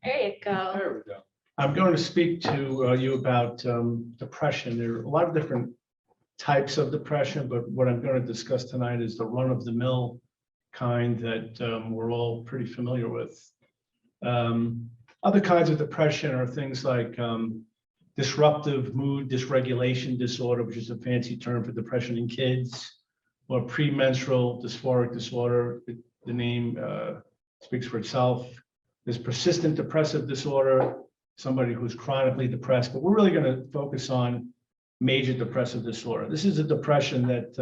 There you go. There we go. I'm going to speak to you about depression. There are a lot of different types of depression, but what I'm going to discuss tonight is the run-of-the-mill kind that we're all pretty familiar with. Other kinds of depression are things like disruptive mood dysregulation disorder, which is a fancy term for depression in kids, or premenstrual dysphoric disorder. The name speaks for itself. There's persistent depressive disorder, somebody who's chronically depressed, but we're really going to focus on major depressive disorder. This is a depression that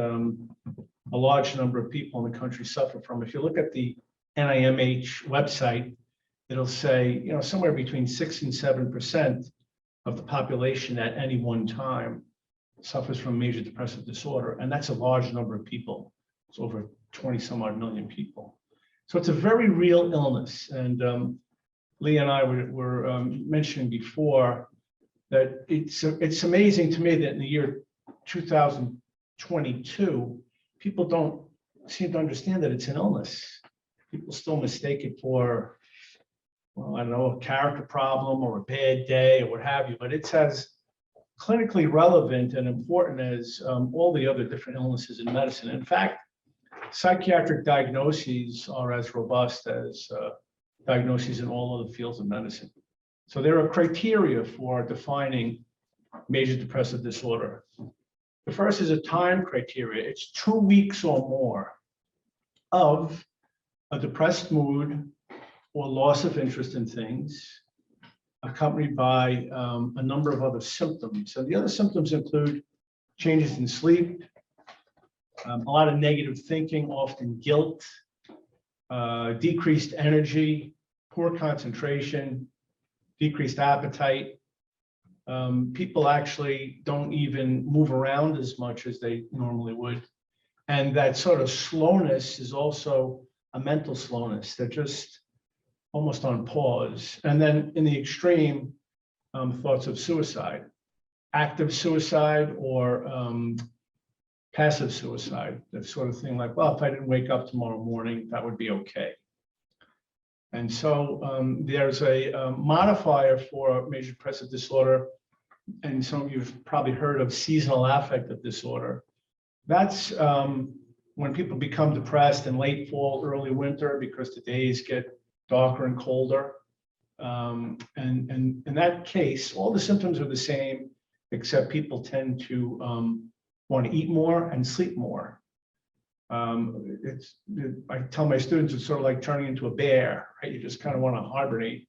a large number of people in the country suffer from. If you look at the NIMH website, it'll say, somewhere between 6 and 7% of the population at any one time suffers from major depressive disorder, and that's a large number of people. It's over 20 some odd million people. So it's a very real illness, and Lee and I were mentioning before that it's amazing to me that in the year 2022, people don't seem to understand that it's an illness. People still mistake it for, well, I don't know, a character problem or a bad day or what have you, but it's as clinically relevant and important as all the other different illnesses in medicine. In fact, psychiatric diagnoses are as robust as diagnoses in all other fields of medicine. So there are criteria for defining major depressive disorder. The first is a time criteria. It's 2 weeks or more of a depressed mood or loss of interest in things, accompanied by a number of other symptoms. So the other symptoms include changes in sleep, a lot of negative thinking, often guilt, decreased energy, poor concentration, decreased appetite. People actually don't even move around as much as they normally would. And that sort of slowness is also a mental slowness. They're just almost on pause. And then in the extreme, thoughts of suicide, active suicide or passive suicide, that sort of thing like, well, if I didn't wake up tomorrow morning, that would be okay. And so there's a modifier for major depressive disorder, and some of you have probably heard of seasonal affective disorder. That's when people become depressed in late fall, early winter, because the days get darker and colder. And in that case, all the symptoms are the same, except people tend to want to eat more and sleep more. I tell my students it's sort of like turning into a bear, right? You just kind of want to hibernate,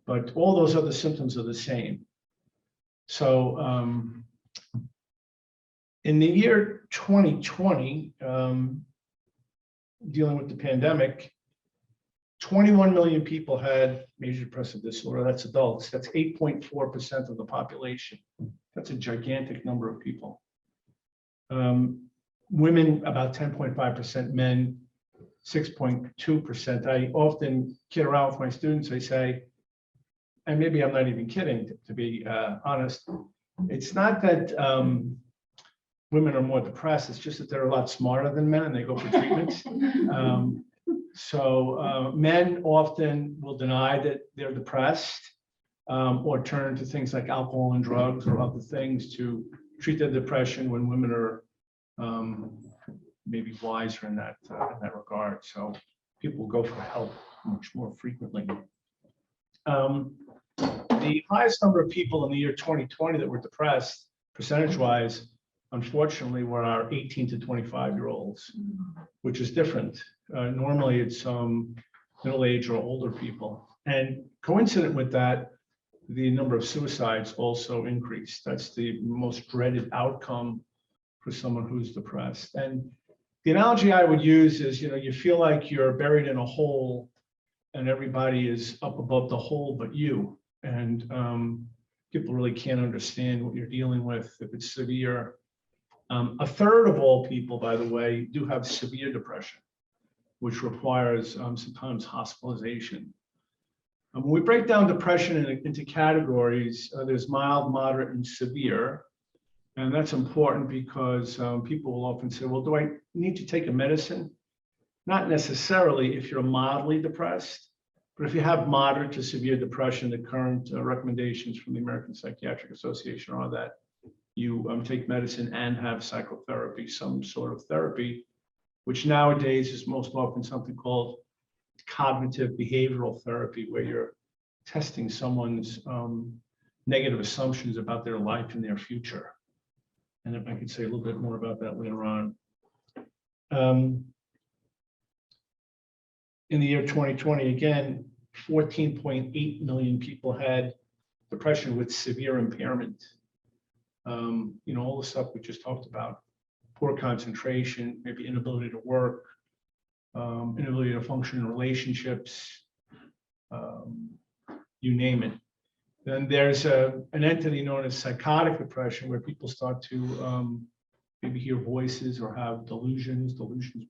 but all those other symptoms are the same. So in the year 2020, dealing with the pandemic, 21 million people had major depressive disorder. That's adults. That's 8.4% of the population. That's a gigantic number of people. Women, about 10.5%, men, 6.2%. I often kid around with my students. I say, and maybe I'm not even kidding, to be honest, it's not that women are more depressed, it's just that they're a lot smarter than men and they go for treatments. So men often will deny that they're depressed or turn to things like alcohol and drugs or other things to treat their depression, when women are maybe wiser in that regard. So people go for help much more frequently. The highest number of people in the year 2020 that were depressed, percentage-wise, unfortunately, were our 18 to 25-year-olds, which is different. Normally, it's middle-aged or older people. And coincident with that, the number of suicides also increased. That's the most dreaded outcome for someone who's depressed. And the analogy I would use is, you feel like you're buried in a hole and everybody is up above the hole but you. And people really can't understand what you're dealing with if it's severe. A third of all people, by the way, do have severe depression, which requires sometimes hospitalization. When we break down depression into categories, there's mild, moderate, and severe. And that's important because people will often say, well, do I need to take a medicine? Not necessarily if you're mildly depressed. But if you have moderate to severe depression, the current recommendations from the American Psychiatric Association are that you take medicine and have psychotherapy, some sort of therapy, which nowadays is most often something called cognitive behavioral therapy, where you're testing someone's negative assumptions about their life and their future. And if I could say a little bit more about that later on. In the year 2020, again, 14.8 million people had depression with severe impairment. All the stuff we just talked about, poor concentration, maybe inability to work, inability to function in relationships, you name it. Then there's an entity known as psychotic oppression, where people start to maybe hear voices or have delusions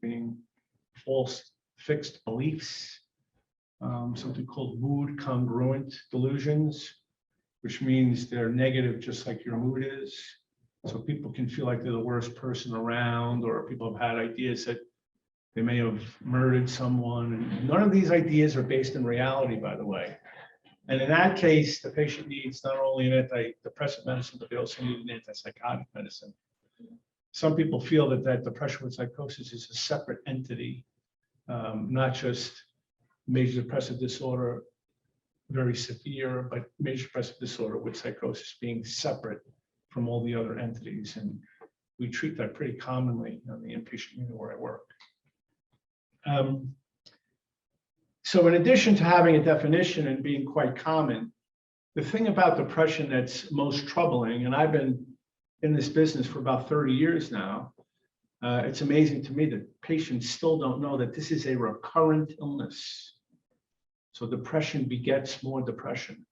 being false fixed beliefs, something called mood congruent delusions, which means they're negative just like your mood is. So people can feel like they're the worst person around, or people have had ideas that they may have murdered someone. And none of these ideas are based in reality, by the way. And in that case, the patient needs not only an antidepressant medicine, but they also need an antipsychotic medicine. Some people feel that depression with psychosis is a separate entity, not just major depressive disorder, very severe, but major depressive disorder with psychosis being separate from all the other entities. And we treat that pretty commonly on the inpatient unit where I work. So in addition to having a definition and being quite common, the thing about depression that's most troubling, and I've been in this business for about 30 years now, it's amazing to me that patients still don't know that this is a recurrent illness. So depression begets more depression.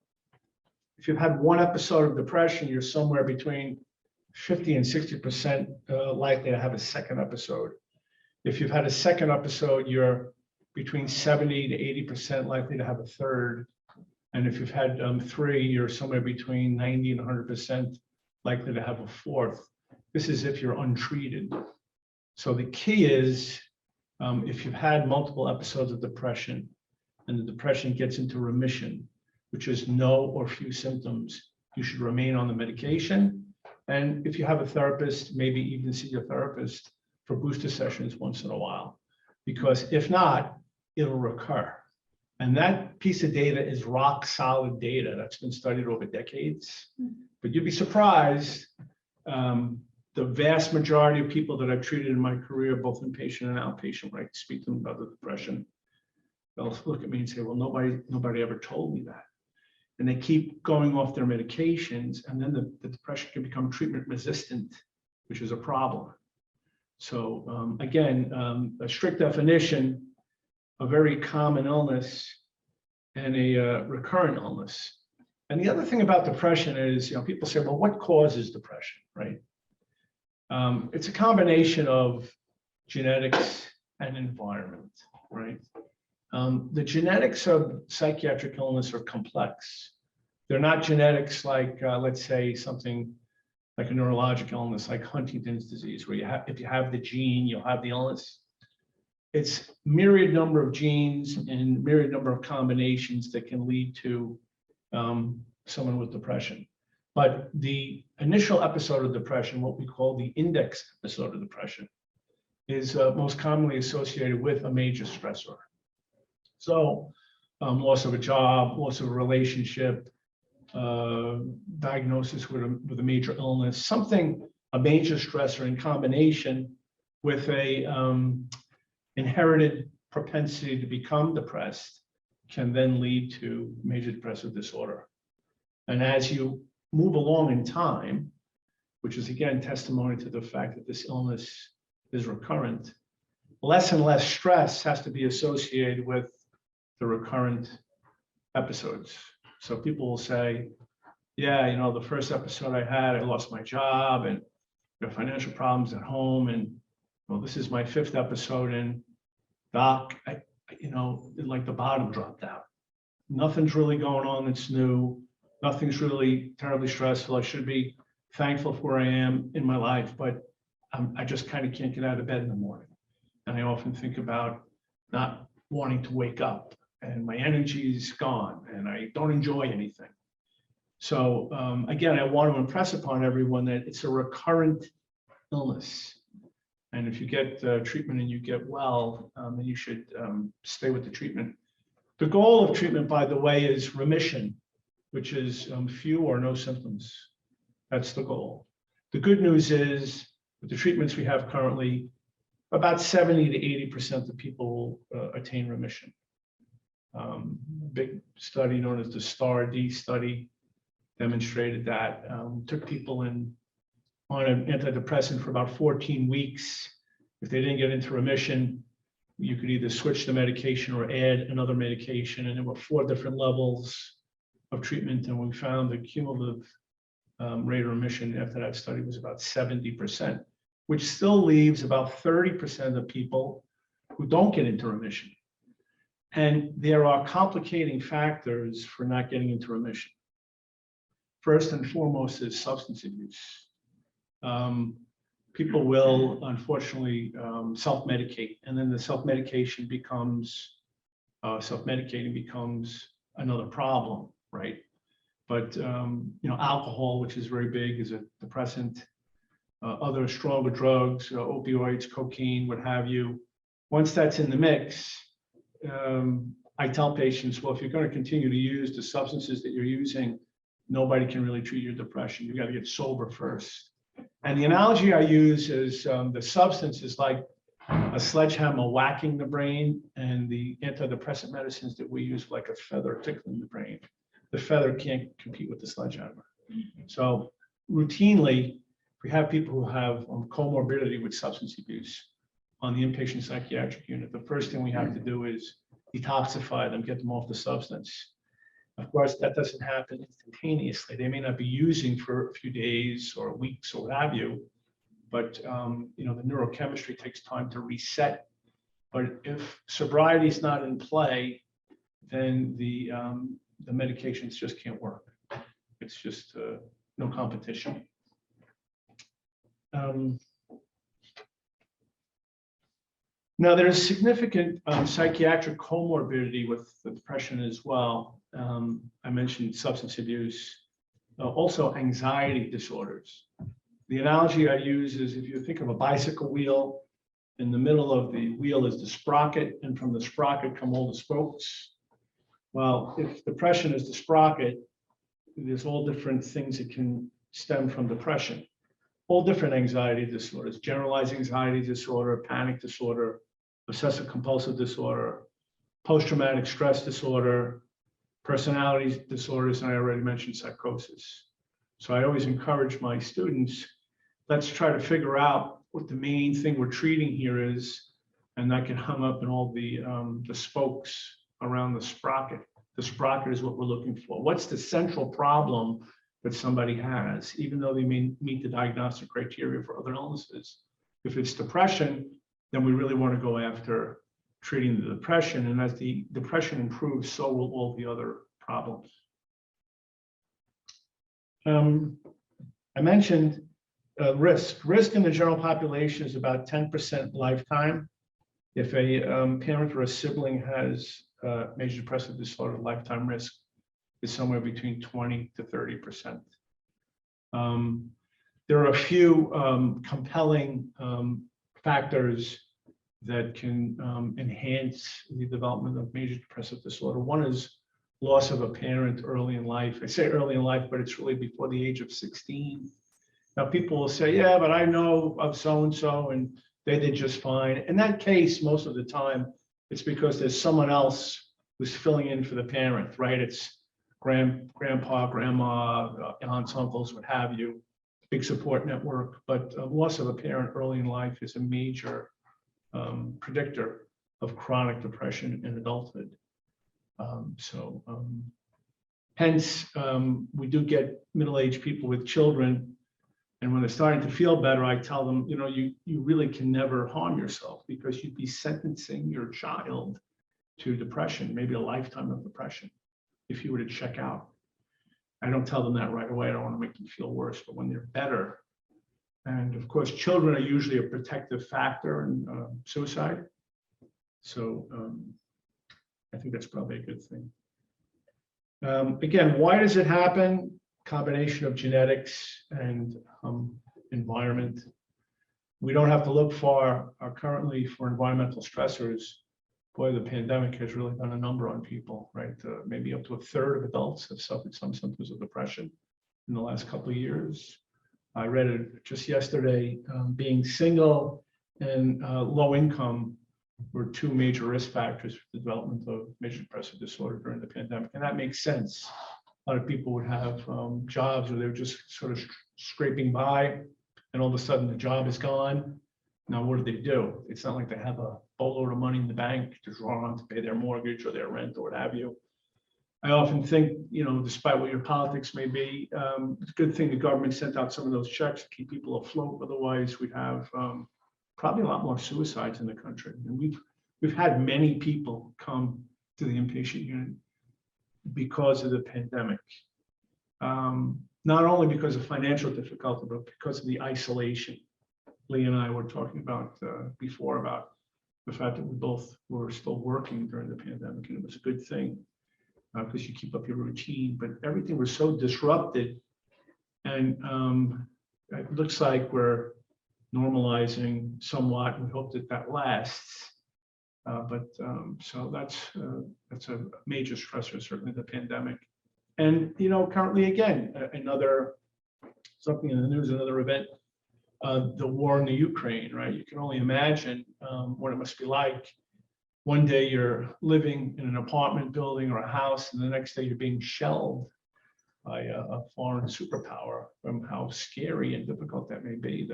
If you've had one episode of depression, you're somewhere between 50 and 60% likely to have a second episode. If you've had a second episode, you're between 70 to 80% likely to have a third. And if you've had three, you're somewhere between 90 and 100% likely to have a fourth. This is if you're untreated. So the key is, if you've had multiple episodes of depression and the depression gets into remission, which is no or few symptoms, you should remain on the medication. And if you have a therapist, maybe even see your therapist for booster sessions once in a while, because if not, it'll recur. And that piece of data is rock solid data that's been studied over decades. But you'd be surprised, the vast majority of people that I've treated in my career, both inpatient and outpatient, when I speak to them about the depression, they'll look at me and say, well, nobody ever told me that. And they keep going off their medications, and then the depression can become treatment resistant, which is a problem. So again, a strict definition, a very common illness and a recurrent illness. And the other thing about depression is, people say, well, what causes depression, right? It's a combination of genetics and environment, right? The genetics of psychiatric illness are complex. They're not genetics like, let's say, something like a neurological illness like Huntington's disease, where if you have the gene, you'll have the illness. It's myriad number of genes and myriad number of combinations that can lead to someone with depression. But the initial episode of depression, what we call the index episode of depression, is most commonly associated with a major stressor. So loss of a job, loss of a relationship, diagnosis with a major illness, a major stressor in combination with a inherited propensity to become depressed can then lead to major depressive disorder. And as you move along in time, which is again testimony to the fact that this illness is recurrent, less and less stress has to be associated with the recurrent episodes. So people will say, yeah, the first episode I had, I lost my job and there are financial problems at home, and well, this is my fifth episode, and doc, like the bottom dropped out. Nothing's really going on that's new. Nothing's really terribly stressful. I should be thankful for where I am in my life, but I just kind of can't get out of bed in the morning. And I often think about not wanting to wake up and my energy's gone, and I don't enjoy anything. So again, I want to impress upon everyone that it's a recurrent illness. And if you get treatment and you get well, then you should stay with the treatment. The goal of treatment, by the way, is remission, which is few or no symptoms. That's the goal. The good news is, with the treatments we have currently, about 70 to 80% of people will attain remission. A big study known as the STAR-D study demonstrated that. Took people on an antidepressant for about 14 weeks. If they didn't get into remission, you could either switch the medication or add another medication. And there were 4 different levels of treatment. And we found the cumulative rate of remission after that study was about 70%, which still leaves about 30% of people who don't get into remission. And there are complicating factors for not getting into remission. First and foremost is substance abuse. People will, unfortunately, self-medicate, and then the self-medicating becomes another problem, right? But alcohol, which is very big, is a depressant. Other stronger drugs, opioids, cocaine, what have you. Once that's in the mix, I tell patients, well, if you're going to continue to use the substances that you're using, nobody can really treat your depression. You got to get sober first. And the analogy I use is the substance is like a sledgehammer whacking the brain, and the antidepressant medicines that we use like a feather tickling the brain. The feather can't compete with the sledgehammer. So routinely, we have people who have comorbidity with substance abuse on the inpatient psychiatric unit. The first thing we have to do is detoxify them, get them off the substance. Of course, that doesn't happen instantaneously. They may not be using for a few days or weeks or what have you, but the neurochemistry takes time to reset. But if sobriety is not in play, then the medications just can't work. It's just no competition. Now, there's significant psychiatric comorbidity with the depression as well. I mentioned substance abuse, also anxiety disorders. The analogy I use is, if you think of a bicycle wheel, in the middle of the wheel is the sprocket, and from the sprocket come all the spokes. Well, if depression is the sprocket, there's all different things that can stem from depression. All different anxiety disorders: generalized anxiety disorder, panic disorder, obsessive compulsive disorder, post-traumatic stress disorder, personality disorders, and I already mentioned psychosis. So I always encourage my students, let's try to figure out what the main thing we're treating here is, and that get hung up in all the spokes around the sprocket. The sprocket is what we're looking for. What's the central problem that somebody has, even though they may meet the diagnostic criteria for other illnesses? If it's depression, then we really want to go after treating the depression. And as the depression improves, so will all the other problems. I mentioned risk. Risk in the general population is about 10% lifetime. If a parent or a sibling has major depressive disorder, lifetime risk is somewhere between 20 to 30%. There are a few compelling factors that can enhance the development of major depressive disorder. One is loss of a parent early in life. I say early in life, but it's really before the age of 16. Now, people will say, yeah, but I know of so-and-so and they did just fine. In that case, most of the time, it's because there's someone else who's filling in for the parent, right? It's grandpa, grandma, aunts, uncles, what have you, big support network. But loss of a parent early in life is a major predictor of chronic depression in adulthood. Hence, we do get middle-aged people with children, and when they're starting to feel better, I tell them, you really can never harm yourself, because you'd be sentencing your child to depression, maybe a lifetime of depression, if you were to check out. I don't tell them that right away. I don't want to make them feel worse, but when they're better. And of course, children are usually a protective factor in suicide. So I think that's probably a good thing. Again, why does it happen? Combination of genetics and environment. We don't have to look far currently for environmental stressors. Boy, the pandemic has really done a number on people, right? Maybe up to a third of adults have suffered some symptoms of depression in the last couple of years. I read it just yesterday. Being single and low income were two major risk factors for the development of major depressive disorder during the pandemic, and that makes sense. A lot of people would have jobs where they were just sort of scraping by, and all of a sudden the job is gone. Now, what do? It's not like they have a boatload of money in the bank to draw on to pay their mortgage or their rent or what have you. I often think, despite what your politics may be, it's a good thing the government sent out some of those checks to keep people afloat. Otherwise, we'd have probably a lot more suicides in the country. And we've had many people come to the inpatient unit because of the pandemic. Not only because of financial difficulty, but because of the isolation. Lee and I were talking about before about the fact that we both were still working during the pandemic, and it was a good thing because you keep up your routine, but everything was so disrupted, and it looks like we're normalizing somewhat. We hope that lasts, so that's a major stressor, certainly the pandemic. And currently, again, something in the news, another event, the war in the Ukraine, right? You can only imagine what it must be like. One day you're living in an apartment building or a house, and the next day you're being shelled by a foreign superpower. From how scary and difficult that may be,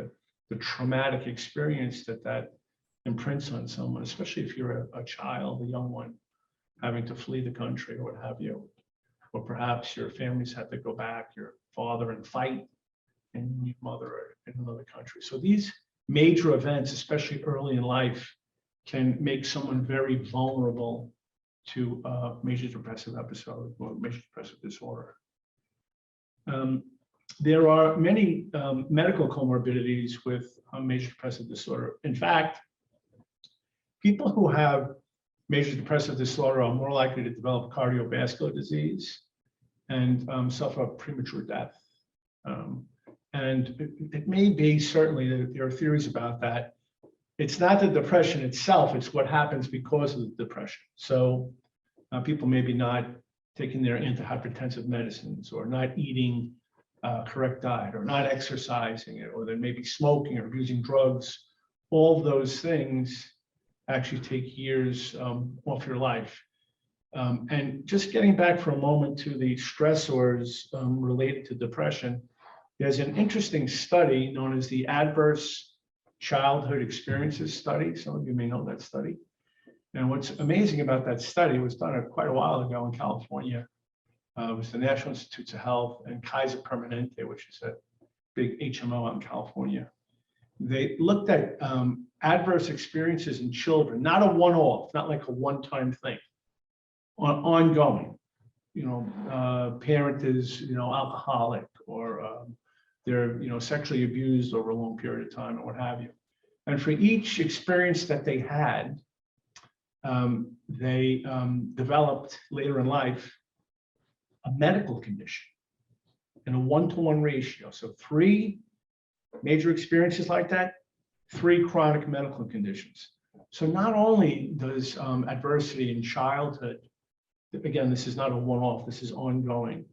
the traumatic experience that imprints on someone, especially if you're a child, a young one, having to flee the country or what have you. Or perhaps your family's had to go back, your father, and fight, and your mother are in another country. So these major events, especially early in life, can make someone very vulnerable to major depressive episode or major depressive disorder. There are many medical comorbidities with major depressive disorder. In fact, people who have major depressive disorder are more likely to develop cardiovascular disease and suffer premature death. And it may be, certainly, there are theories about that. It's not the depression itself, it's what happens because of the depression. So people maybe not taking their antihypertensive medicines, or not eating correct diet, or not exercising, or they may be smoking or using drugs. All of those things actually take years off your life. And just getting back for a moment to the stressors related to depression, there's an interesting study known as the Adverse Childhood Experiences Study. Some of you may know that study. And what's amazing about that study, was done quite a while ago in California. It was the National Institutes of Health and Kaiser Permanente, which is a big HMO out in California. They looked at adverse experiences in children, not a one-off, not like a one-time thing, ongoing. Parent is alcoholic, or they're sexually abused over a long period of time, or what have you. And for each experience that they had, they developed later in life a medical condition in a 1-to-1 ratio. So 3 major experiences like that, 3 chronic medical conditions. So not only does adversity in childhood, again, this is not a one-off, this is ongoing,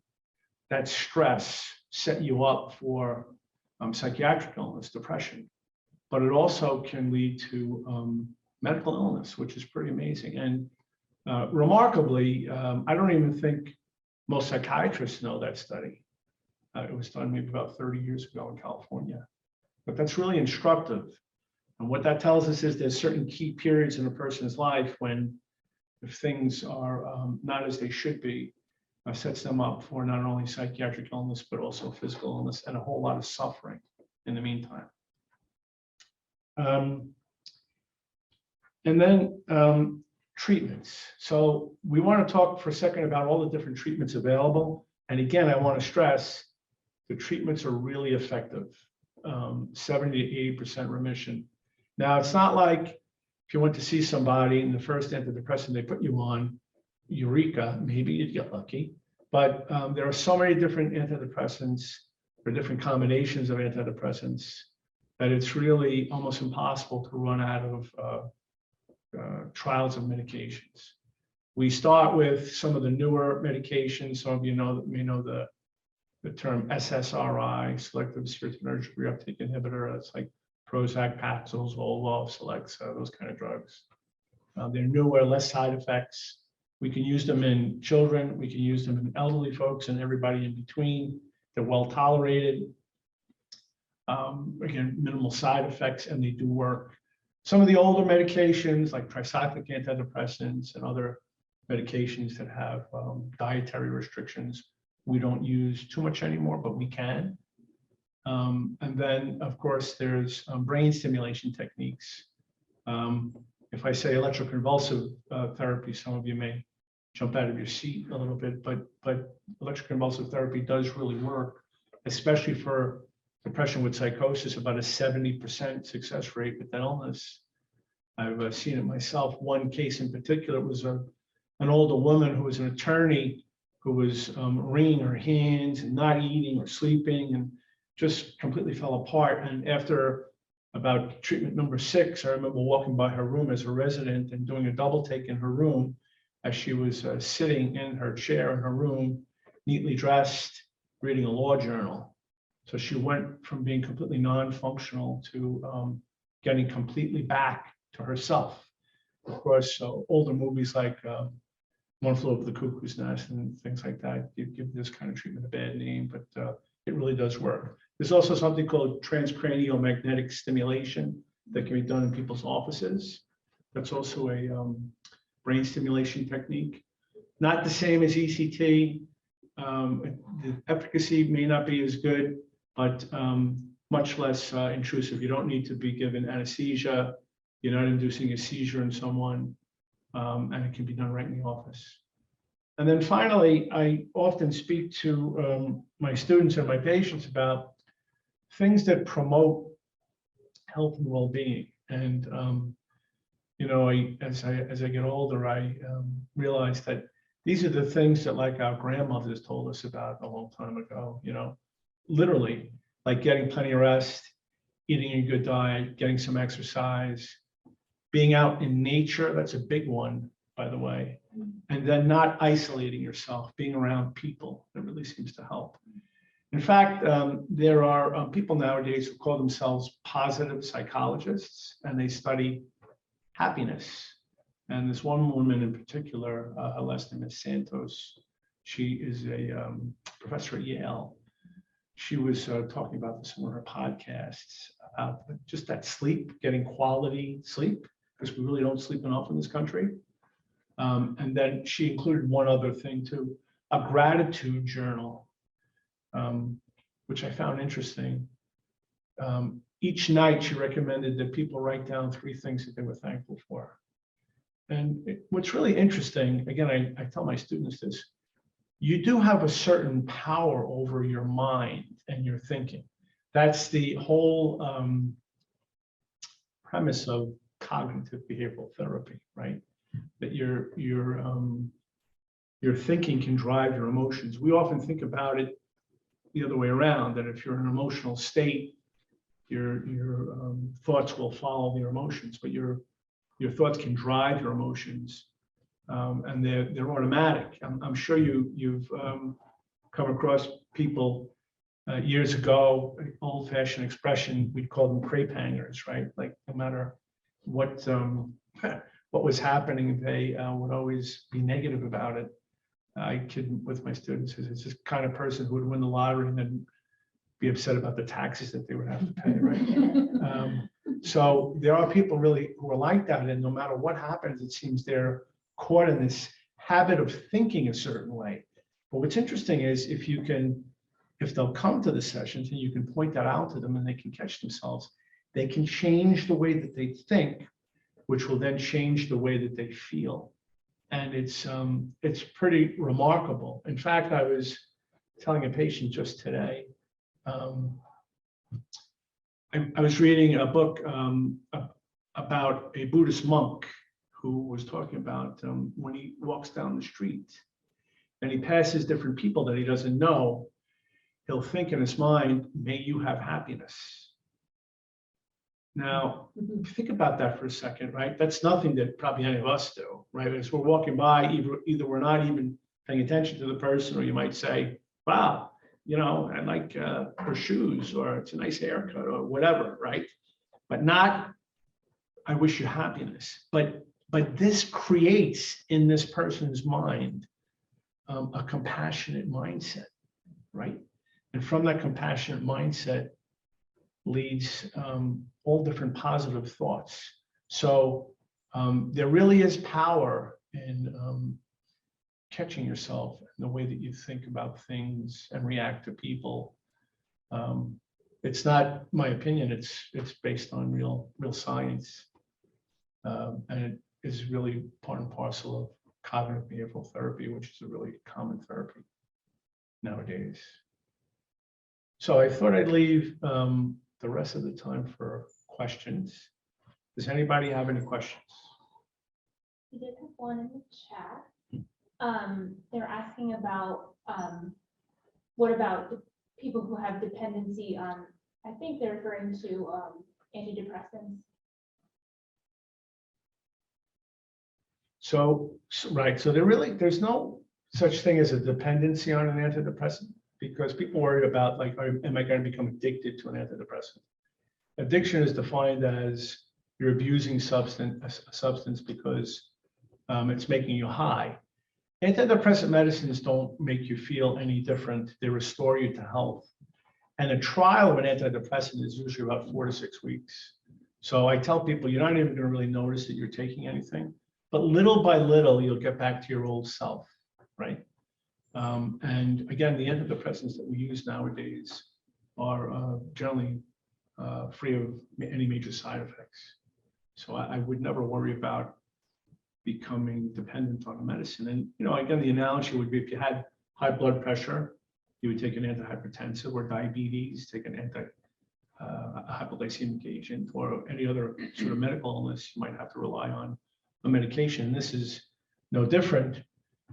that stress set you up for psychiatric illness, depression, but it also can lead to medical illness, which is pretty amazing. And remarkably, I don't even think most psychiatrists know that study. It was done maybe about 30 years ago in California, but that's really instructive. And what that tells us is there's certain key periods in a person's life when, if things are not as they should be, sets them up for not only psychiatric illness, but also physical illness and a whole lot of suffering in the meantime. And then treatments. So we want to talk for a second about all the different treatments available. And again, I want to stress the treatments are really effective, 70 to 80% remission. Now, it's not like if you went to see somebody and the first antidepressant they put you on eureka, maybe you'd get lucky. But there are so many different antidepressants or different combinations of antidepressants that it's really almost impossible to run out of trials of medications. We start with some of the newer medications. Some of you may know the term SSRI, selective serotonergic reuptake inhibitor. That's like Prozac, Paxil, Zoloft, Celexa, those kind of drugs. They're newer, less side effects. We can use them in children. We can use them in elderly folks and everybody in between. They're well tolerated. Again, minimal side effects, and they do work. Some of the older medications like tricyclic antidepressants and other medications that have dietary restrictions, we don't use too much anymore, but we can. And then, of course, there's brain stimulation techniques. If I say electroconvulsive therapy, some of you may jump out of your seat a little bit, but electroconvulsive therapy does really work, especially for depression with psychosis, about a 70% success rate with that illness. I've seen it myself. One case in particular was an older woman who was an attorney who was wringing her hands and not eating or sleeping and just completely fell apart. And after about treatment number 6, I remember walking by her room as a resident and doing a double take in her room as she was sitting in her chair in her room, neatly dressed, reading a law journal. So she went from being completely non-functional to getting completely back to herself. Of course, older movies like One Flew Over the Cuckoo's Nest and things like that, you give this kind of treatment a bad name, but it really does work. There's also something called transcranial magnetic stimulation that can be done in people's offices. That's also a brain stimulation technique. Not the same as ECT. The efficacy may not be as good, but much less intrusive. You don't need to be given anesthesia. You're not inducing a seizure in someone, and it can be done right in the office. And then finally, I often speak to my students and my patients about things that promote health and well-being. And as I get older, I realize that these are the things that like our grandmothers told us about a long time ago. Literally, like getting plenty of rest, eating a good diet, getting some exercise, being out in nature. That's a big one, by the way. And then not isolating yourself, being around people. That really seems to help. In fact, there are people nowadays who call themselves positive psychologists, and they study happiness. And this one woman in particular, her last name is Santos. She is a professor at Yale. She was talking about this in one of her podcasts about just that sleep, getting quality sleep, because we really don't sleep enough in this country. And then she included one other thing too, a gratitude journal, which I found interesting. Each night she recommended that people write down 3 things that they were thankful for. And what's really interesting, again, I tell my students this, you do have a certain power over your mind and your thinking. That's the whole premise of cognitive behavioral therapy, right? That your thinking can drive your emotions. We often think about it the other way around, that if you're in an emotional state, your thoughts will follow your emotions, but your thoughts can drive your emotions, and they're automatic. I'm sure you've come across people years ago, old-fashioned expression, we'd call them crepe hangers, right? Like no matter what was happening, they would always be negative about it. I kid with my students, it's this kind of person who would win the lottery and then be upset about the taxes that they would have to pay, right? So there are people really who are like that, and no matter what happens, it seems they're caught in this habit of thinking a certain way. But what's interesting is if they'll come to the sessions and you can point that out to them and they can catch themselves, they can change the way that they think, which will then change the way that they feel. And it's pretty remarkable. In fact, I was telling a patient just today, I was reading a book about a Buddhist monk who was talking about when he walks down the street and he passes different people that he doesn't know, he'll think in his mind, may you have happiness. Now, think about that for a second, right? That's nothing that probably any of us do, right? As we're walking by, either we're not even paying attention to the person, or you might say, wow, I like her shoes, or it's a nice haircut, or whatever, right? But not, I wish you happiness. But this creates in this person's mind a compassionate mindset, right? And from that compassionate mindset leads all different positive thoughts. So there really is power in catching yourself in the way that you think about things and react to people. It's not my opinion, it's based on real science. And it is really part and parcel of cognitive behavioral therapy, which is a really common therapy nowadays. So I thought I'd leave the rest of the time for questions. Does anybody have any questions? We did have one in the chat. They're asking about what about the people who have dependency on, I think they're referring to antidepressants. So there's no such thing as a dependency on an antidepressant, because people worry about, like, am I going to become addicted to an antidepressant? Addiction is defined as you're abusing a substance because it's making you high. Antidepressant medicines don't make you feel any different. They restore you to health. And a trial of an antidepressant is usually about 4 to 6 weeks. So I tell people, you're not even going to really notice that you're taking anything, but little by little, you'll get back to your old self, right? And again, the antidepressants that we use nowadays are generally free of any major side effects. So I would never worry about becoming dependent on a medicine. And, again, the analogy would be, if you had high blood pressure, you would take an antihypertensive, or diabetes, take an hypoglycemic agent, or any other sort of medical illness, you might have to rely on a medication. This is no different.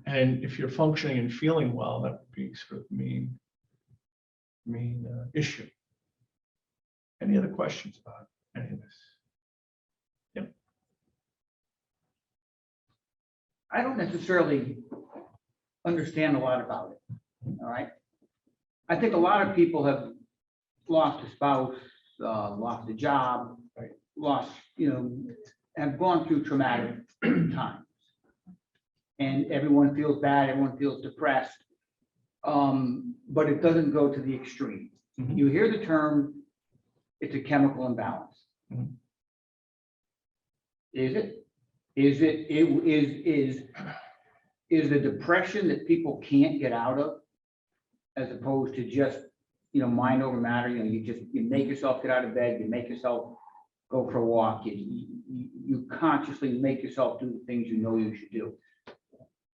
And if you're functioning and feeling well, that would be sort of the main issue. Any other questions about any of this? Yep. I don't necessarily understand a lot about it. All right. I think a lot of people have lost a spouse, lost a job, right, lost, have gone through traumatic times. And everyone feels bad, everyone feels depressed, but it doesn't go to the extreme. Mm-hmm. You hear the term, it's a chemical imbalance. Mm-hmm. Is it? Is the depression that people can't get out of, as opposed to just, mind over matter? You make yourself get out of bed, you make yourself go for a walk, you consciously make yourself do the things you should do.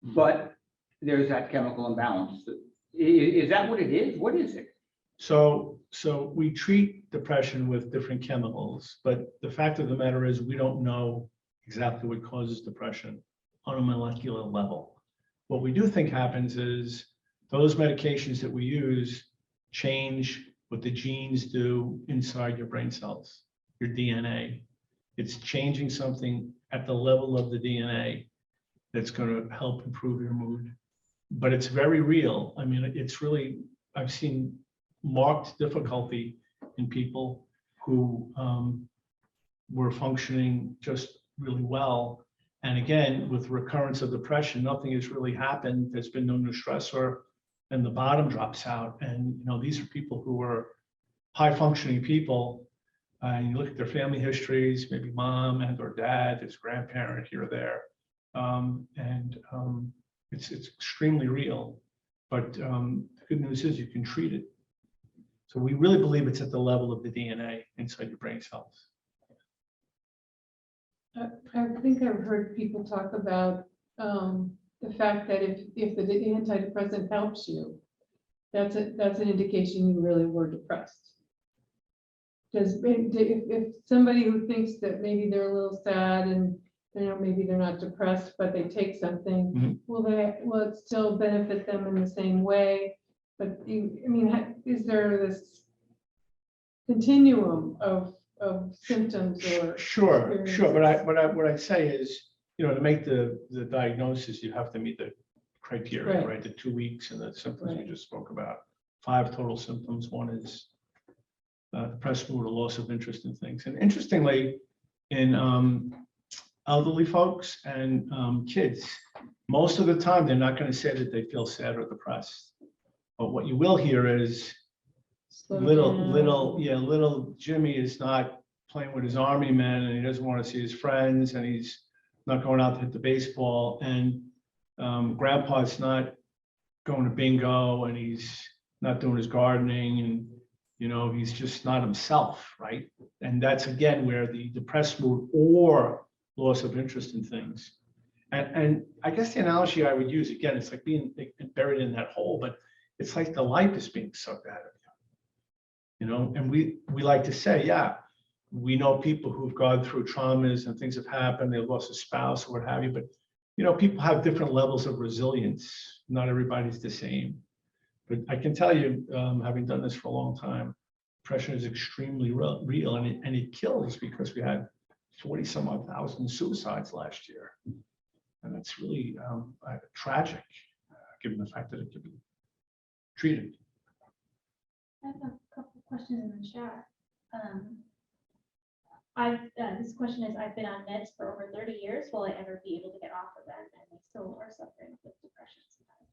But there's that chemical imbalance. Is that what it is? What is it? So we treat depression with different chemicals, but the fact of the matter is we don't know exactly what causes depression on a molecular level. What we do think happens is those medications that we use change what the genes do inside your brain cells, your DNA. It's changing something at the level of the DNA that's going to help improve your mood. But it's very real. I mean, it's really, I've seen marked difficulty in people who were functioning just really well. And again, with recurrence of depression, nothing has really happened. There's been no new stressor, and the bottom drops out. And these are people who are high functioning people. And you look at their family histories, maybe mom and or dad, his grandparent here or there. It's extremely real, but the good news is you can treat it. So we really believe it's at the level of the DNA inside your brain cells. I think I've heard people talk about the fact that if the antidepressant helps you, that's an indication you really were depressed. Because if somebody who thinks that maybe they're a little sad and maybe they're not depressed, but they take something, Mhm. will it still benefit them in the same way? But I mean, is there this continuum of symptoms or? Sure, but experiences? what I say is, to make the diagnosis, you have to meet the criteria, Right. right? The 2 weeks and the symptoms we Right. just spoke about. 5 total symptoms. One is depressed mood or loss of interest in things. And interestingly, in elderly folks and kids, most of the time, they're not going to say that they feel sad or depressed. But what you will hear is Slow little down. Jimmy is not playing with his army men, and he doesn't want to see his friends, and he's not going out to hit the baseball, and grandpa's not going to bingo, and he's not doing his gardening, and he's just not himself, right? And that's again where the depressed mood or loss of interest in things. And I guess the analogy I would use, again, it's like being buried in that hole, but it's like the life is being sucked out of you. And we like to say, yeah, we know people who've gone through traumas and things have happened, they've lost a spouse or what have you, but people have different levels of resilience. Not everybody's the same. But I can tell you, having done this for a long time, depression is extremely real, and it kills, because we had 40 some odd thousand suicides last year. And that's really tragic, given the fact that it could be treated. I have a couple of questions in the chat. This question is, I've been on meds for over 30 years. Will I ever be able to get off of them? And they still are suffering with depression sometimes.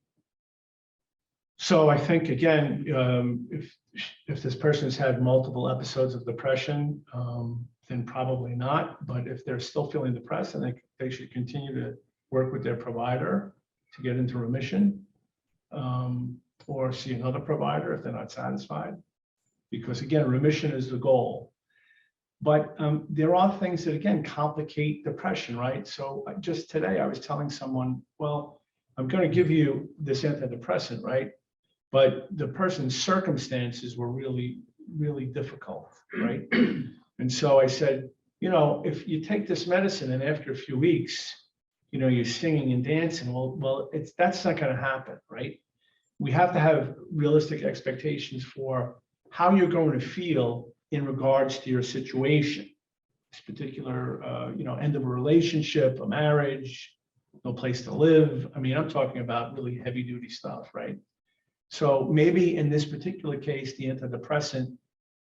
So I think, again, if this person has had multiple episodes of depression, then probably not. But if they're still feeling depressed, then they should continue to work with their provider to get into remission, or see another provider if they're not satisfied. Because again, remission is the goal. But there are things that, again, complicate depression, right? So just today I was telling someone, well, I'm going to give you this antidepressant, right? But the person's circumstances were really, really difficult, right? And so I said, if you take this medicine and after a few weeks, you're singing and dancing, well, that's not going to happen, right? We have to have realistic expectations for how you're going to feel in regards to your situation, this particular, end of a relationship, a marriage, no place to live. I mean, I'm talking about really heavy duty stuff, right? So maybe in this particular case, the antidepressant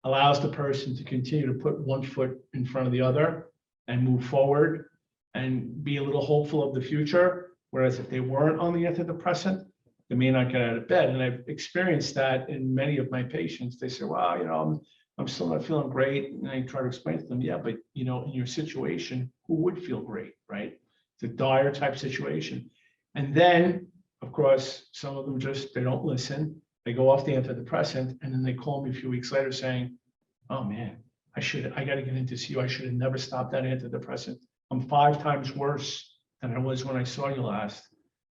allows the person to continue to put one foot in front of the other and move forward and be a little hopeful of the future. Whereas if they weren't on the antidepressant, they may not get out of bed. And I've experienced that in many of my patients. They say, well, I'm still not feeling great. And I try to explain to them, yeah, but in your situation, who would feel great, right? It's a dire type situation. And then, of course, some of them they don't listen. They go off the antidepressant, and then they call me a few weeks later saying, oh man, I got to get into CU. I should have never stopped that antidepressant. I'm 5 times worse than I was when I saw you last.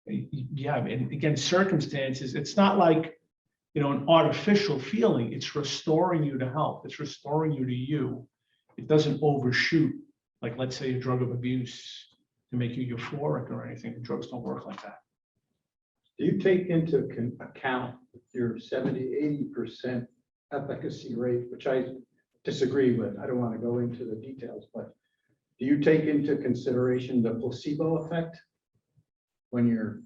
Yeah, and again, circumstances, it's not like, an artificial feeling. It's restoring you to health. It's restoring you to you. It doesn't overshoot, like, let's say, a drug of abuse to make you euphoric or anything. The drugs don't work like that. Do you take into account your 70–80% efficacy rate, which I disagree with? I don't want to go into the details, but do you take into consideration the placebo effect when you're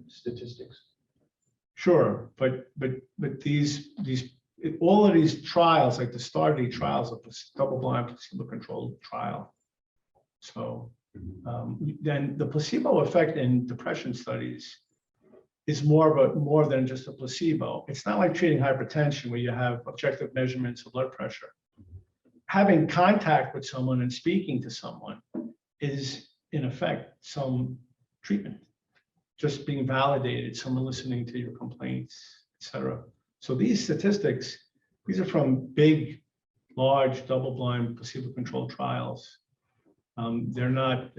statistics? Sure, but these all of these trials, like the STAR*D trials, a double-blind placebo-controlled trial. So then the placebo effect in depression studies is more than just a placebo. It's not like treating hypertension where you have objective measurements of blood pressure. Having contact with someone and speaking to someone is, in effect, some treatment. Just being validated, someone listening to your complaints, etc. So these statistics, these are from big, large, double-blind, placebo-controlled trials. They're not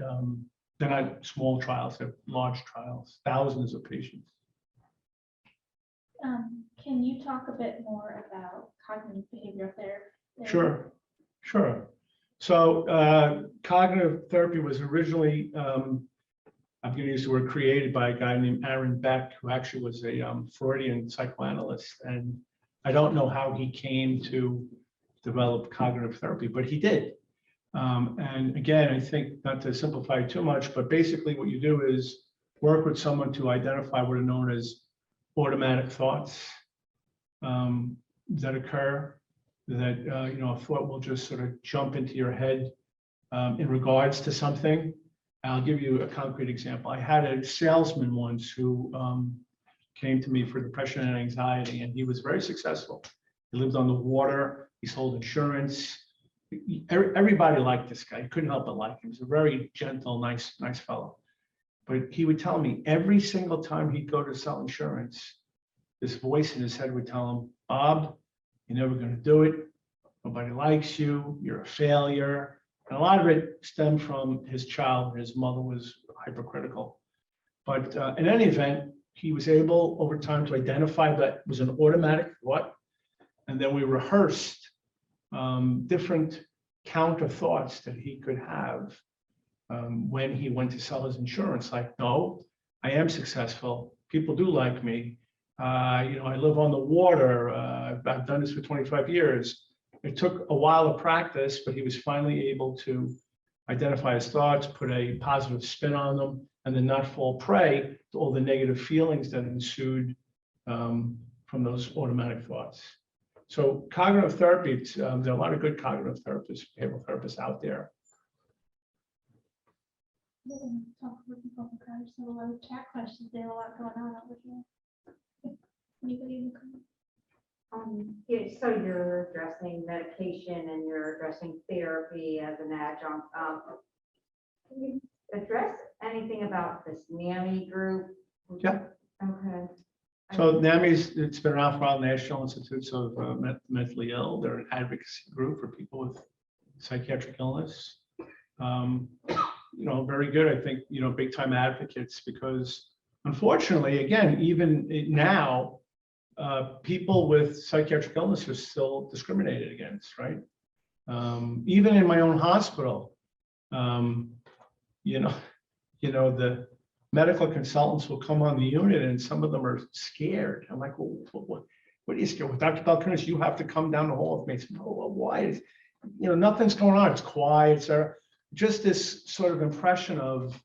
small trials; they're large trials, thousands of patients. Can you talk a bit more about cognitive behavioral therapy? Sure. So cognitive therapy was originally, I'm going to use the word created by a guy named Aaron Beck, who actually was a Freudian psychoanalyst. And I don't know how he came to develop cognitive therapy, but he did. And again, I think not to simplify too much, but basically what you do is work with someone to identify what are known as automatic thoughts that occur, that a thought will just sort of jump into your head in regards to something. I'll give you a concrete example. I had a salesman once who came to me for depression and anxiety, and he was very successful. He lived on the water. He sold insurance. Everybody liked this guy. You couldn't help but like him. He was a very gentle, nice fellow. But he would tell me every single time he'd go to sell insurance, this voice in his head would tell him, Bob, you're never going to do it. Nobody likes you. You're a failure. And a lot of it stemmed from his child. His mother was hypercritical. But in any event, he was able over time to identify that was an automatic thought. And then we rehearsed different counter thoughts that he could have when he went to sell his insurance. Like, no, I am successful. People do like me. I live on the water. I've done this for 25 years. It took a while of practice, but he was finally able to identify his thoughts, put a positive spin on them, and then not fall prey to all the negative feelings that ensued from those automatic thoughts. So cognitive therapy, there are a lot of good cognitive therapists, behavioral therapists out there. Talk with people who kind of some a lot of chat questions. There's a lot going on over here. Anybody in the comments? Yeah, so you're addressing medication and you're addressing therapy as an adjunct. Can you address anything about this NAMI group? Yeah. Okay. So NAMI's, it's been around for a while, National Institutes of Mentally Ill. They're an advocacy group for people with psychiatric illness. Very good. I think, big time advocates, because unfortunately, again, even now, people with psychiatric illness are still discriminated against, right? Even in my own hospital, the medical consultants will come on the unit and some of them are scared. I'm like, well, what are you scared? With Dr. Balkunas, you have to come down the hall with me. Say, oh, well, why? Nothing's going on. It's quiet. So just this sort of impression of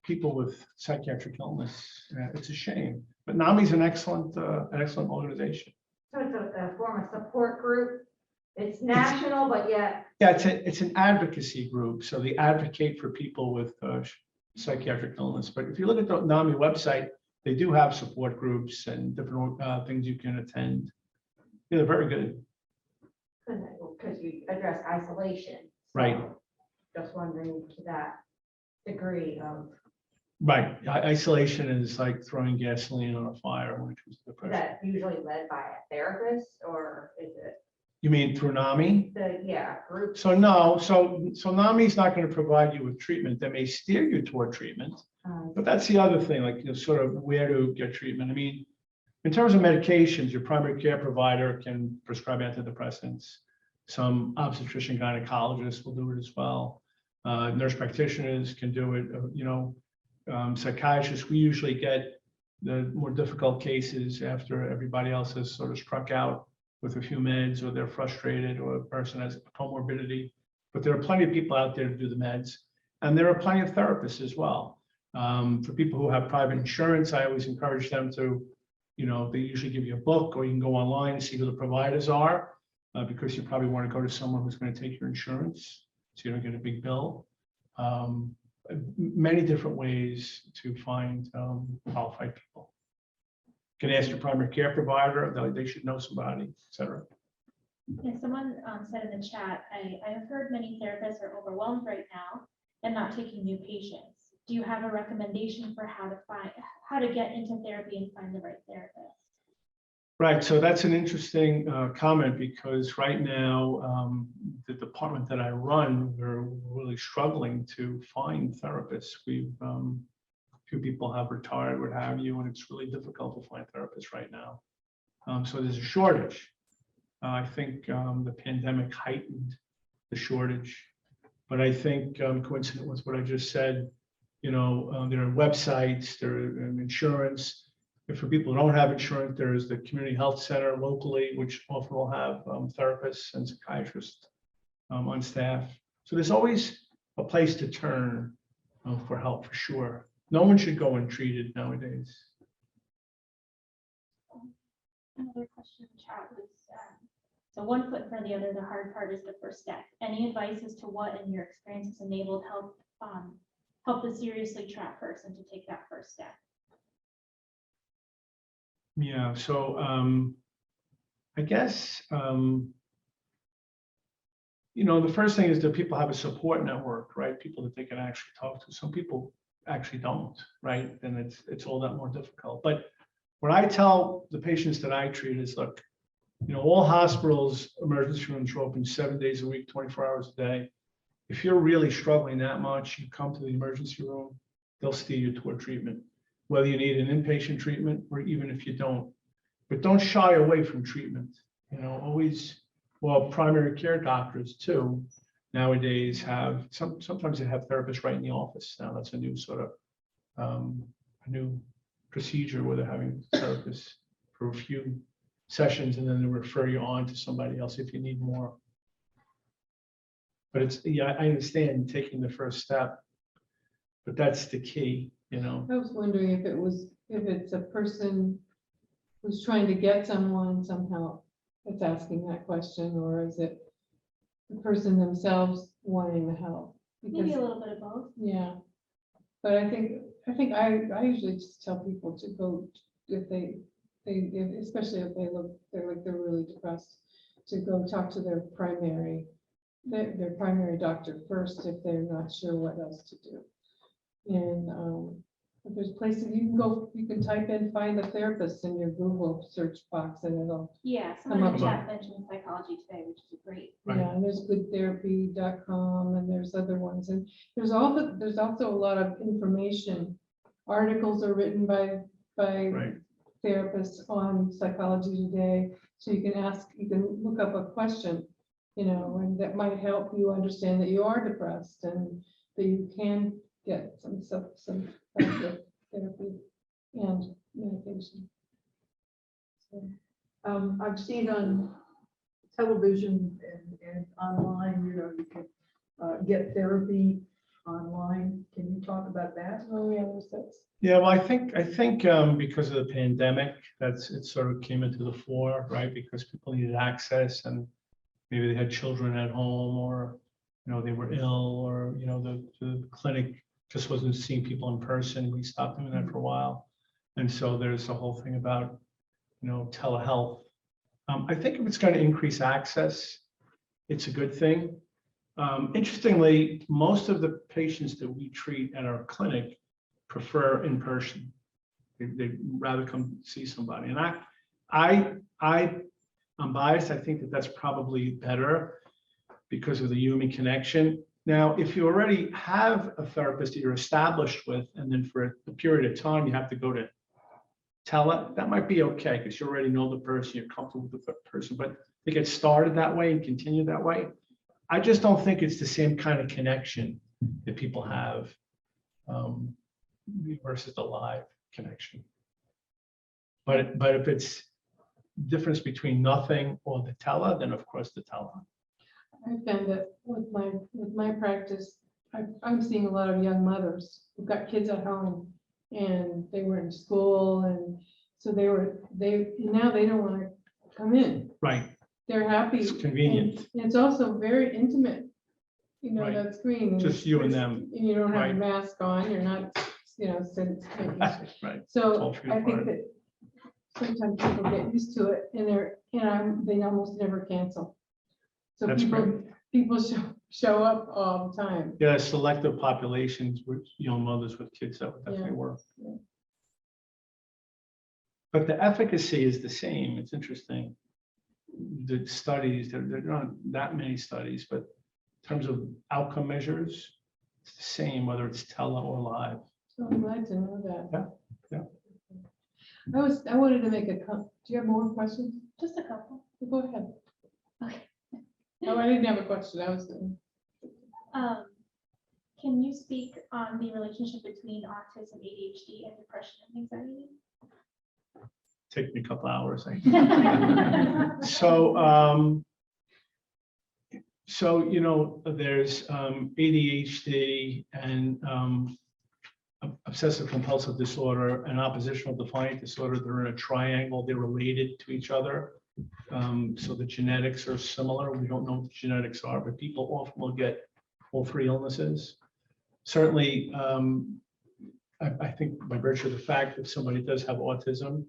people with psychiatric illness. It's a shame. But NAMI's an excellent organization. So it's a form of support group. It's national, but yet. Yeah, it's an advocacy group. So they advocate for people with psychiatric illness. But if you look at the NAMI website, they do have support groups and different things you can attend. Yeah, they're very good. Because you address isolation. So Right. Just wondering to that degree of. Right. Isolation is like throwing gasoline on a fire when it comes to Is depression. that usually led by a therapist or is it You mean through NAMI? group? So no, so NAMI is not going to provide you with treatment. They may steer you toward treatment, but that's the other thing, like sort of where to get treatment. I mean, in terms of medications, your primary care provider can prescribe antidepressants. Some obstetrician gynecologists will do it as well. Nurse practitioners can do it. Psychiatrists, we usually get the more difficult cases after everybody else has sort of struck out with a few meds, or they're frustrated, or a person has a comorbidity. But there are plenty of people out there to do the meds, and there are plenty of therapists as well. For people who have private insurance, I always encourage them to, they usually give you a book, or you can go online and see who the providers are, because you probably want to go to someone who's going to take your insurance, so you don't get a big bill. Many different ways to find qualified people. You can ask your primary care provider, they should know somebody, et cetera. Yeah, someone said in the chat, I have heard many therapists are overwhelmed right now and not taking new patients. Do you have a recommendation for how to get into therapy and find the right therapist? Right, so that's an interesting comment, because right now, the department that I run, we're really struggling to find therapists. Few people have retired, what have you, and it's really difficult to find therapists right now. So there's a shortage. I think the pandemic heightened the shortage. But I think coincident with what I just said, there are websites, there are insurance. And for people who don't have insurance, there is the community health center locally, which often will have therapists and psychiatrists on staff. So there's always a place to turn for help, for sure. No one should go untreated nowadays. Another question in the chat was, so one foot in front of the other, the hard part is the first step. Any advice as to what in your experience has enabled help the seriously trapped person to take that first step? Yeah, so I guess, the first thing is that people have a support network, right? People that they can actually talk to. Some people actually don't, right? And it's all that more difficult. But what I tell the patients that I treat is, look, all hospitals, emergency rooms are open 7 days a week, 24 hours a day. If you're really struggling that much, you come to the emergency room, they'll steer you toward treatment, whether you need an inpatient treatment or even if you don't. But don't shy away from treatment. Always, well, primary care doctors too, nowadays have, sometimes they have therapists right in the office. Now that's a new sort of, a new procedure where they're having therapists for a few sessions and then they refer you on to somebody else if you need more. But I understand taking the first step, but that's the key, I was wondering if it's a person who's trying to get someone somehow that's asking that question, or is it the person themselves wanting the help? Maybe a little bit of both. Yeah, but I think I usually just tell people to go if especially if they're really depressed, to go talk to their primary doctor first if they're not sure what else to do. And if there's places you can go, you can type in "find a therapist" in your Google search box, and it'll Yeah, Come someone in the up chat mentioned Psychology Today, which is great. Right. Yeah, and there's goodtherapy.com and there's other ones, and there's also a lot of information. Articles are written by right? therapists on Psychology Today, so you can look up a question, and that might help you understand that you are depressed and that you can get some therapy and medication. So, I've seen on television and online, you can get therapy online. Can you talk about that? oh yeah, that's Yeah, well, I think because of the pandemic, it sort of came into the fore, right? Because people needed access and maybe they had children at home or, they were ill or, the clinic just wasn't seeing people in person. We stopped doing that for a while. And so there's the whole thing about, telehealth. I think if it's going to increase access, it's a good thing. Interestingly, most of the patients that we treat at our clinic prefer in person. They'd rather come see somebody. And I'm biased. I think that that's probably better because of the human connection. Now, if you already have a therapist that you're established with, and then for a period of time, you have to go to tele, that might be okay because you already know the person, you're comfortable with the person, but to get started that way and continue that way, I just don't think it's the same kind of connection that people have versus the live connection. But if it's difference between nothing or the tele, then of course the tele. I found that with my practice, I'm seeing a lot of young mothers who've got kids at home and they were in school, and so now they don't want to come in. Right. They're happy. It's convenient. And it's also very intimate, Right. that screen. Just you and them. And you don't have Right. a mask on, you're not, Right. So Totally I think apart. that sometimes people get used to it and they almost never cancel. So That's people show up all the time. Yeah, selective populations with mothers with kids, that would definitely Yeah. work. Yeah. But the efficacy is the same. It's interesting. The studies, there are not that many studies, but in terms of outcome measures, it's the same whether it's tele or live. So I'm glad to know that. Yeah, I wanted to make do you have more questions? Just a couple. Go ahead. Okay. Oh, I didn't have a question. I was, Can you speak on the relationship between autism, ADHD, and depression and anxiety? Take me a couple hours. I think. So, you know, there's ADHD and obsessive compulsive disorder and oppositional defiant disorder. They're in a triangle. They're related to each other. So the genetics are similar. We don't know what the genetics are, but people often will get all three illnesses. Certainly, I think by virtue of the fact that somebody does have autism,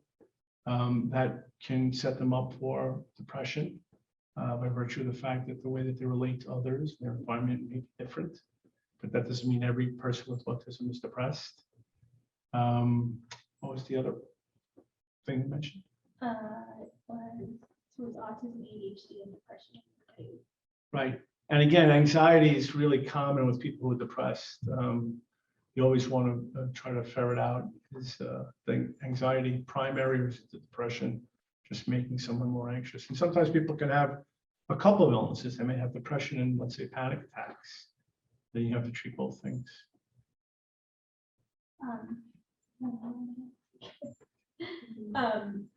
that can set them up for depression by virtue of the fact that the way that they relate to others, their environment may be different, but that doesn't mean every person with autism is depressed. What was the other thing you mentioned? It was autism, ADHD, and depression. Right. And again, anxiety is really common with people who are depressed. You always want to try to ferret out, is the anxiety primary or is it the depression just making someone more anxious? And sometimes people can have a couple of illnesses. They may have depression and, let's say, panic attacks. Then you have to treat both things.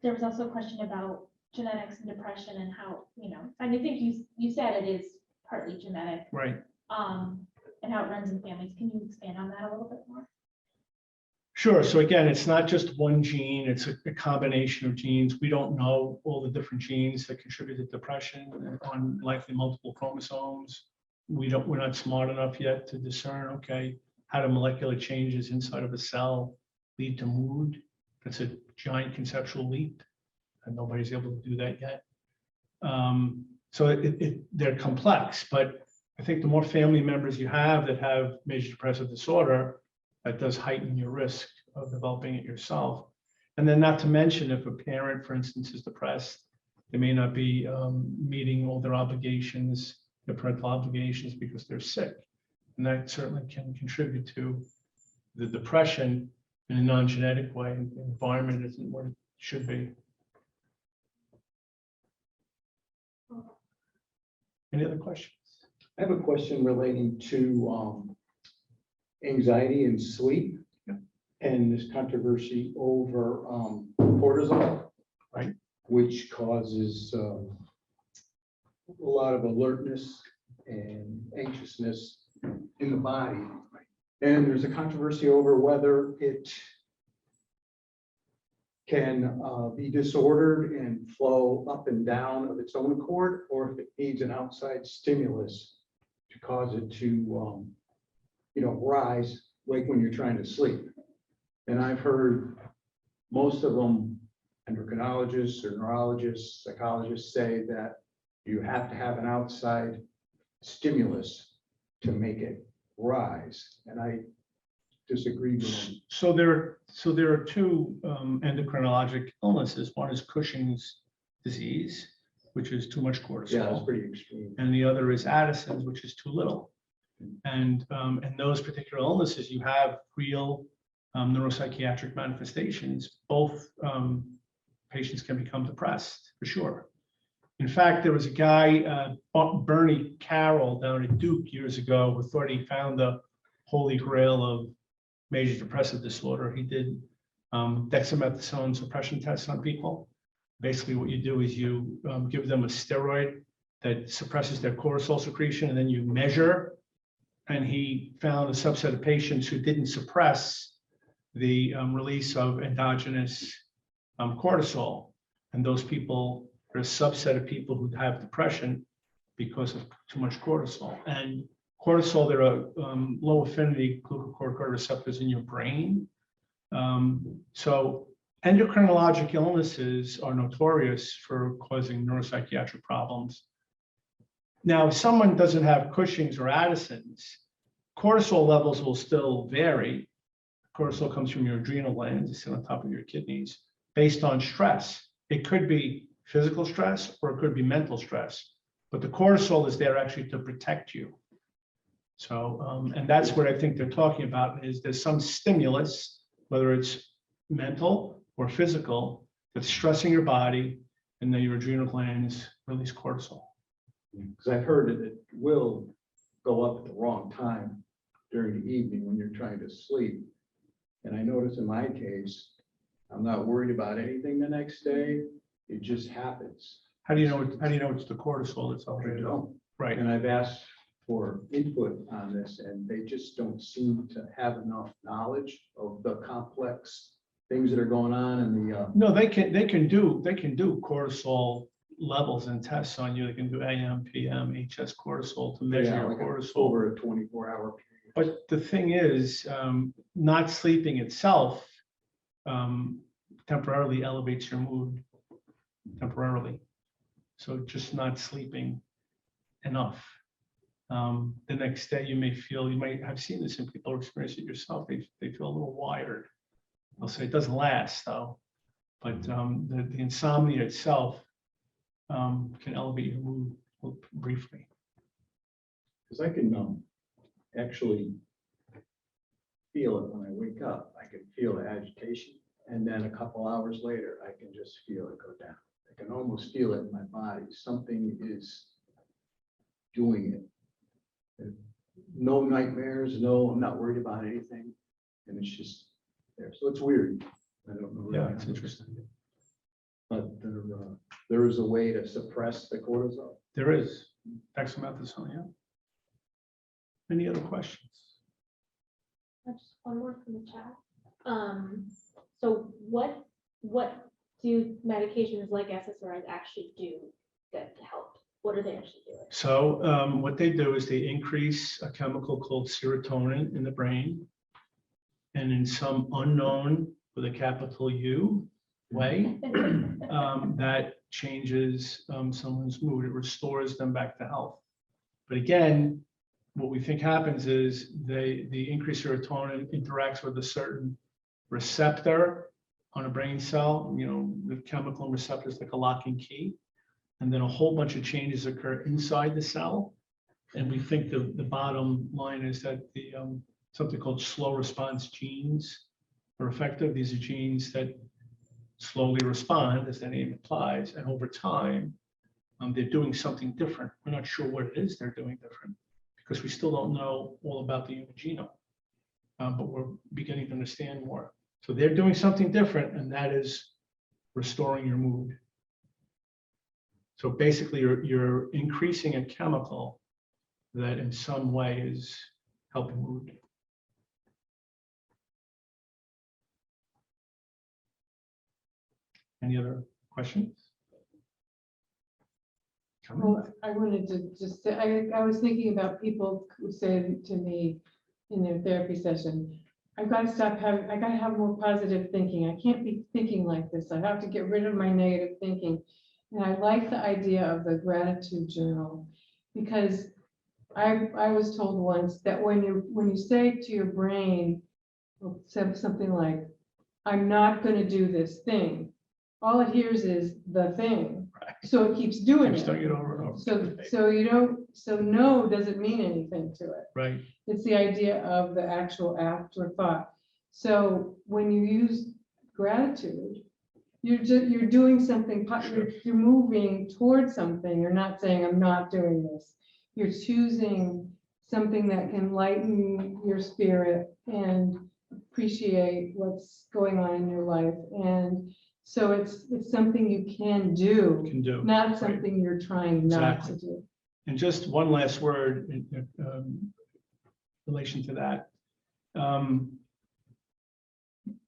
There was also a question about genetics and depression and how, you know, and I think you said it is partly genetic. Right. And how it runs in families. Can you expand on that a little bit more? Sure. So again, it's not just one gene, it's a combination of genes. We don't know all the different genes that contribute to depression on likely multiple chromosomes. We're not smart enough yet to discern, okay, how do molecular changes inside of a cell lead to mood? That's a giant conceptual leap, and nobody's able to do that yet. So they're complex, but I think the more family members you have that have major depressive disorder, that does heighten your risk of developing it yourself. And then not to mention if a parent, for instance, is depressed, they may not be meeting all their obligations, their parental obligations because they're sick. And that certainly can contribute to the depression in a non-genetic way. The environment isn't what it should be. Any other questions? I have a question relating to anxiety and sleep. Yeah. And this controversy over cortisol, Right. which causes a lot of alertness and anxiousness in the body. And there's a controversy over whether it can be disordered and flow up and down of its own accord, or if it needs an outside stimulus to cause it to, rise, like when you're trying to sleep. And I've heard most of them, endocrinologists or neurologists, psychologists, say that you have to have an outside stimulus to make it rise. And I disagree with them. So there are two endocrinologic illnesses. One is Cushing's disease, which is too much cortisol. Yeah, it's pretty extreme. And the other is Addison's, which is too little. And in those particular illnesses, you have real neuropsychiatric manifestations. Both patients can become depressed, for sure. In fact, there was a guy, Bernie Carroll, down at Duke years ago, who thought he found the holy grail of major depressive disorder. He did dexamethasone suppression tests on people. Basically, what you do is you give them a steroid that suppresses their cortisol secretion, and then you measure. And he found a subset of patients who didn't suppress the release of endogenous cortisol. And those people are a subset of people who have depression because of too much cortisol. And cortisol, there are low affinity glucocorticoid receptors in your brain. So endocrinologic illnesses are notorious for causing neuropsychiatric problems. Now, if someone doesn't have Cushing's or Addison's, cortisol levels will still vary. Cortisol comes from your adrenal glands, it's on top of your kidneys, based on stress. It could be physical stress or it could be mental stress, but the cortisol is there actually to protect you. So, and that's what I think they're talking about, is there's some stimulus, whether it's mental or physical, that's stressing your body, and then your adrenal glands release cortisol. Because I've heard that it will go up at the wrong time during the evening when you're trying to sleep. And I notice in my case, I'm not worried about anything the next day. It just happens. How do you know, how do you know it's the cortisol that's I elevated? don't. Right. And I've asked for input on this, and they just don't seem to have enough knowledge of the complex things that are going on in the, No, they can do cortisol levels and tests on you. They can do AM, PM, HS cortisol to measure yeah, your like cortisol. over a 24-hour period. But the thing is, not sleeping itself temporarily elevates your mood temporarily. So just not sleeping enough. The next day you might have seen this in people who experience it yourself. They feel a little wired. I'll say it doesn't last though, but the insomnia itself can elevate your mood briefly. Because I can actually feel it when I wake up. I can feel the agitation, and then a couple hours later, I can just feel it go down. I can almost feel it in my body. Something is doing it. No nightmares, no, I'm not worried about anything. And it's just there. So it's weird. I don't know. Yeah, it's interesting. But there is a way to suppress the cortisol. There is dexamethasone, yeah. Any other questions? Just one more from the chat. So what do medications like SSRIs actually do that help? What are they actually doing? So what they do is they increase a chemical called serotonin in the brain. And in some unknown, with a capital U way, that changes someone's mood. It restores them back to health. But again, what we think happens is the increased serotonin interacts with a certain receptor on a brain cell, the chemical and receptors like a lock and key. And then a whole bunch of changes occur inside the cell. And we think the bottom line is that the something called slow response genes are effective. These are genes that slowly respond, as the name implies, and over time, they're doing something different. We're not sure what it is they're doing different because we still don't know all about the human genome, but we're beginning to understand more. So they're doing something different, and that is restoring your mood. So basically, you're increasing a chemical that in some way is helping mood. Any other questions? Well, I wanted to just say, I was thinking about people who said to me in their therapy session, I gotta have more positive thinking. I can't be thinking like this. I have to get rid of my negative thinking. And I like the idea of the gratitude journal because I was told once that when you say to your brain something like, I'm not gonna do this thing, all it hears is the thing. Right. So it keeps doing Just it. don't get over and over. So no doesn't mean anything to it. Right. It's the idea of the actual afterthought. So when you use gratitude, you're doing something, you're moving towards something. You're not saying, I'm not doing this. You're choosing something that can lighten your spirit and appreciate what's going on in your life. And so it's something you can do, not something you're trying not to do. And just one last word in relation to that.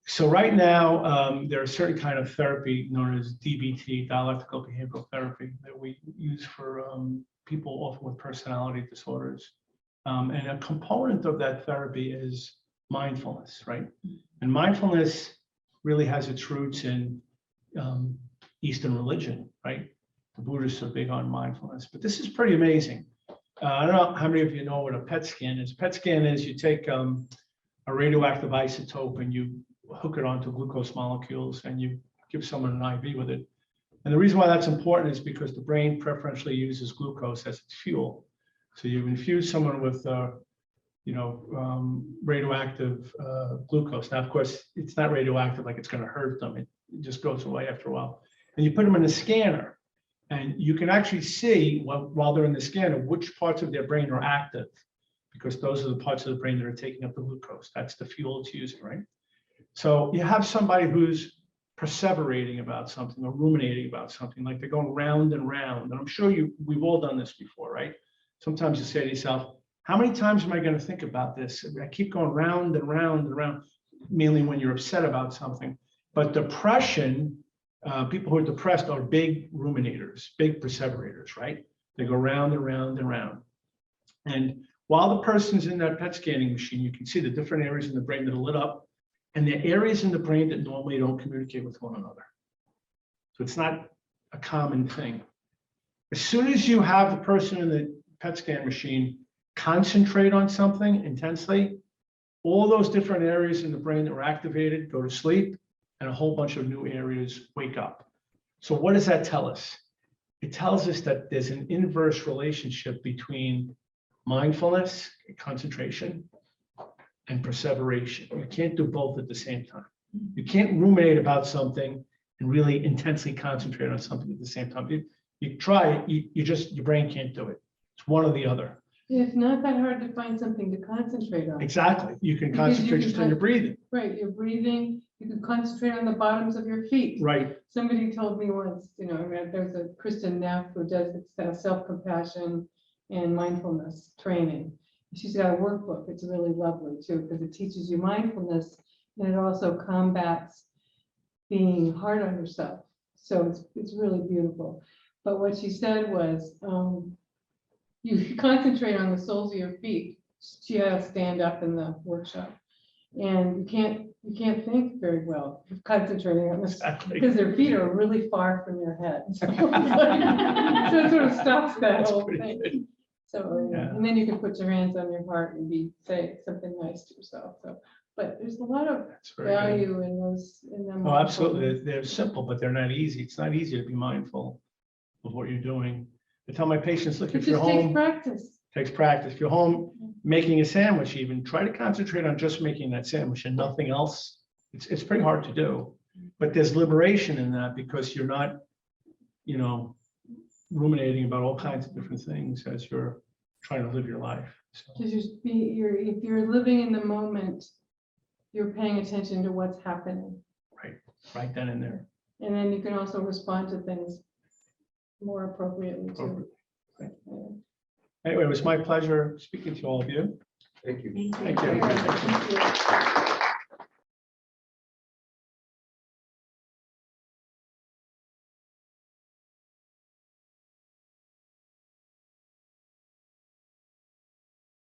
So right now, there are certain kind of therapy known as DBT, Dialectical Behavioral Therapy, that we use for people often with personality disorders. And a component of that therapy is mindfulness, right? And mindfulness really has its roots in Eastern religion, right? The Buddhists are big on mindfulness, but this is pretty amazing. I don't know how many of you know what a PET scan is. PET scan is you take a radioactive isotope and you hook it onto glucose molecules and you give someone an IV with it. And the reason why that's important is because the brain preferentially uses glucose as its fuel. So you infuse someone with radioactive glucose. Now, of course, it's not radioactive like it's going to hurt them. It just goes away after a while. And you put them in a scanner. And you can actually see while they're in the scanner, which parts of their brain are active, because those are the parts of the brain that are taking up the glucose. That's the fuel it's using, right? So you have somebody who's perseverating about something or ruminating about something, like they're going round and round. And I'm sure we've all done this before, right? Sometimes you say to yourself, how many times am I going to think about this? I keep going round and round and round, mainly when you're upset about something. But depression, people who are depressed are big ruminators, big perseverators, right? They go round and round and round. And while the person's in that PET scanning machine, you can see the different areas in the brain that are lit up, and the areas in the brain that normally don't communicate with one another. So it's not a common thing. As soon as you have the person in the PET scan machine concentrate on something intensely, all those different areas in the brain that were activated go to sleep, and a whole bunch of new areas wake up. So what does that tell us? It tells us that there's an inverse relationship between mindfulness, concentration, and perseveration. You can't do both at the same time. You can't ruminate about something and really intensely concentrate on something at the same time. You try, your brain can't do it. It's one or the other. It's not that hard to find something to concentrate on. Exactly. You can Because you concentrate can just on your breathing. Right, you're breathing, you can concentrate on the bottoms of your feet. Right. Somebody told me once, there's a Kristen Neff who does self-compassion and mindfulness training. She's got a workbook. It's really lovely too, because it teaches you mindfulness and it also combats being hard on yourself. So it's really beautiful. But what she said was, you concentrate on the soles of your feet. She had to stand up in the workshop, and you can't think very well concentrating on this Exactly. because their feet are really far from your head. So, so it sort of stops that That's whole pretty thing. good. So, Yeah. and then you can put your hands on your heart and say something nice to yourself. So, but there's a lot of That's very good. value in them. Oh, absolutely. They're simple, but they're not easy. It's not easy to be mindful of what you're doing. I tell my patients, look, It if you're just takes home, practice. takes practice. If you're home making a sandwich, even try to concentrate on just making that sandwich and nothing else. It's pretty hard to do, but there's liberation in that because you're not, ruminating about all kinds of different things as you're trying to live your life. So, Because if you're living in the moment, you're paying attention to what's happening. right then and there. And then you can also respond to things more appropriately too. Anyway, it was my pleasure speaking to all of you. Thank you. Thank you. Thank you.